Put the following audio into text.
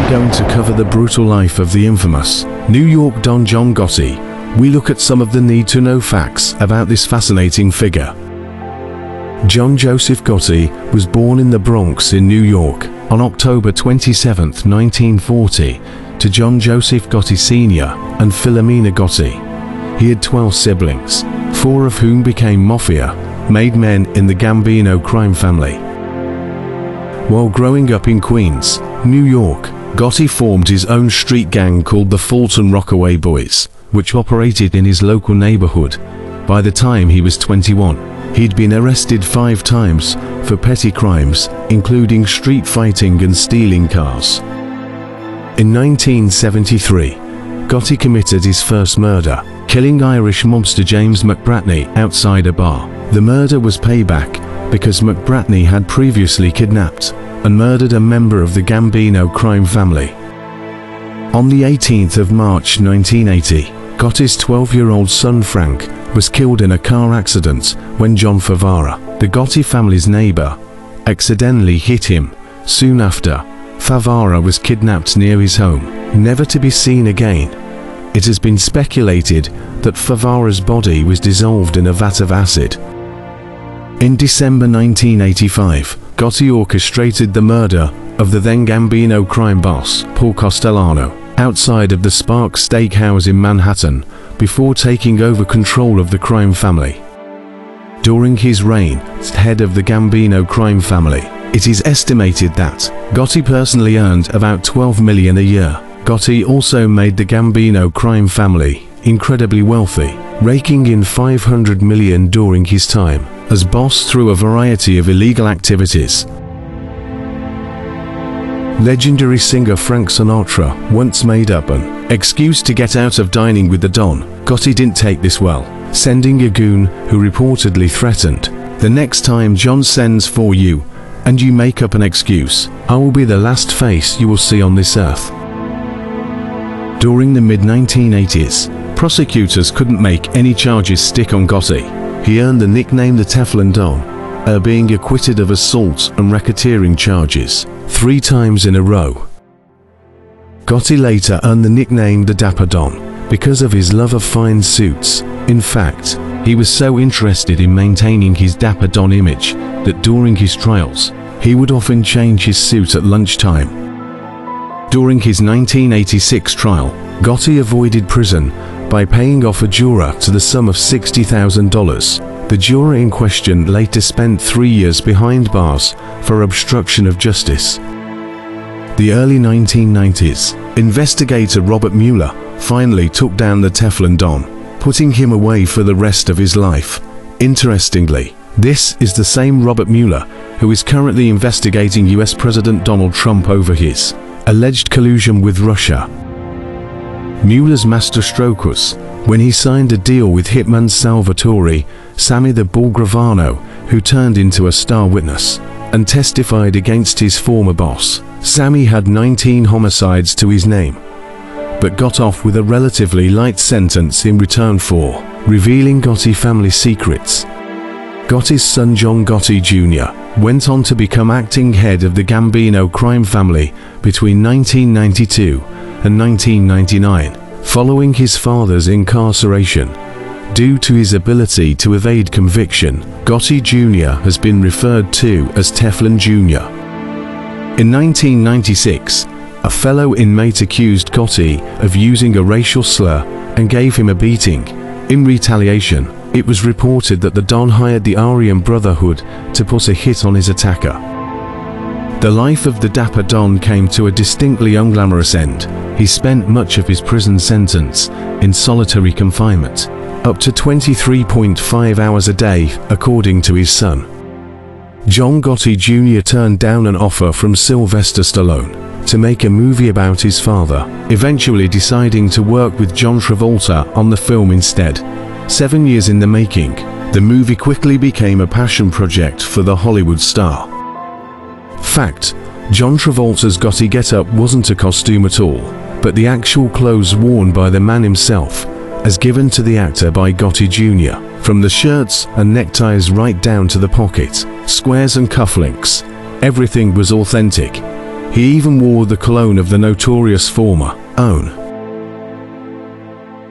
we're going to cover the brutal life of the infamous New York Don John Gotti. We look at some of the need-to-know facts about this fascinating figure. John Joseph Gotti was born in the Bronx in New York on October 27, 1940, to John Joseph Gotti Sr. and Philomena Gotti. He had 12 siblings, 4 of whom became mafia-made men in the Gambino crime family. While growing up in Queens, New York, Gotti formed his own street gang called the Fulton Rockaway Boys, which operated in his local neighborhood. By the time he was 21, he'd been arrested 5 times for petty crimes, including street fighting and stealing cars. In 1973, Gotti committed his first murder, killing Irish mobster James McBratney outside a bar. The murder was payback because McBratney had previously kidnapped and murdered a member of the Gambino crime family. On the 18th of March 1980, Gotti's 12-year-old son Frank was killed in a car accident when John Favara, the Gotti family's neighbor, accidentally hit him. Soon after, Favara was kidnapped near his home, never to be seen again. It has been speculated that Favara's body was dissolved in a vat of acid. In December 1985, Gotti orchestrated the murder of the then Gambino crime boss, Paul Castellano, outside of the Sparks Steakhouse in Manhattan, before taking over control of the crime family. During his reign as head of the Gambino crime family, it is estimated that Gotti personally earned about $12 million a year. Gotti also made the Gambino crime family incredibly wealthy, raking in $500 million during his time as boss through a variety of illegal activities. Legendary singer Frank Sinatra once made up an excuse to get out of dining with the Don. Gotti didn't take this well, sending a goon who reportedly threatened, "The next time John sends for you, and you make up an excuse, I will be the last face you will see on this earth." During the mid-1980s, prosecutors couldn't make any charges stick on Gotti. He earned the nickname the Teflon Don, being acquitted of assault and racketeering charges 3 times in a row. Gotti later earned the nickname the Dapper Don because of his love of fine suits. In fact, he was so interested in maintaining his Dapper Don image that during his trials, he would often change his suit at lunchtime. During his 1986 trial, Gotti avoided prison by paying off a juror to the sum of $60,000. The juror in question later spent 3 years behind bars for obstruction of justice. The early 1990s, investigator Robert Mueller finally took down the Teflon Don, putting him away for the rest of his life. Interestingly, this is the same Robert Mueller who is currently investigating US President Donald Trump over his alleged collusion with Russia. Mueller's masterstroke was when he signed a deal with hitman Salvatore Sammy the Bull Gravano, who turned into a star witness and testified against his former boss. Sammy had 19 homicides to his name, but got off with a relatively light sentence in return for revealing Gotti family secrets. Gotti's son John Gotti Jr. went on to become acting head of the Gambino crime family between 1992 and 1999, following his father's incarceration. Due to his ability to evade conviction, Gotti Jr. has been referred to as Teflon Jr. In 1996, a fellow inmate accused Gotti of using a racial slur and gave him a beating. In retaliation, it was reported that the Don hired the Aryan Brotherhood to put a hit on his attacker. The life of the Dapper Don came to a distinctly unglamorous end. He spent much of his prison sentence in solitary confinement, up to 23.5 hours a day, according to his son. John Gotti Jr. turned down an offer from Sylvester Stallone to make a movie about his father, eventually deciding to work with John Travolta on the film instead. 7 years in the making, the movie quickly became a passion project for the Hollywood star. Fact: John Travolta's Gotti getup wasn't a costume at all, but the actual clothes worn by the man himself, as given to the actor by Gotti Jr., from the shirts and neckties right down to the pocket, squares and cufflinks. Everything was authentic. He even wore the cologne of the notorious former own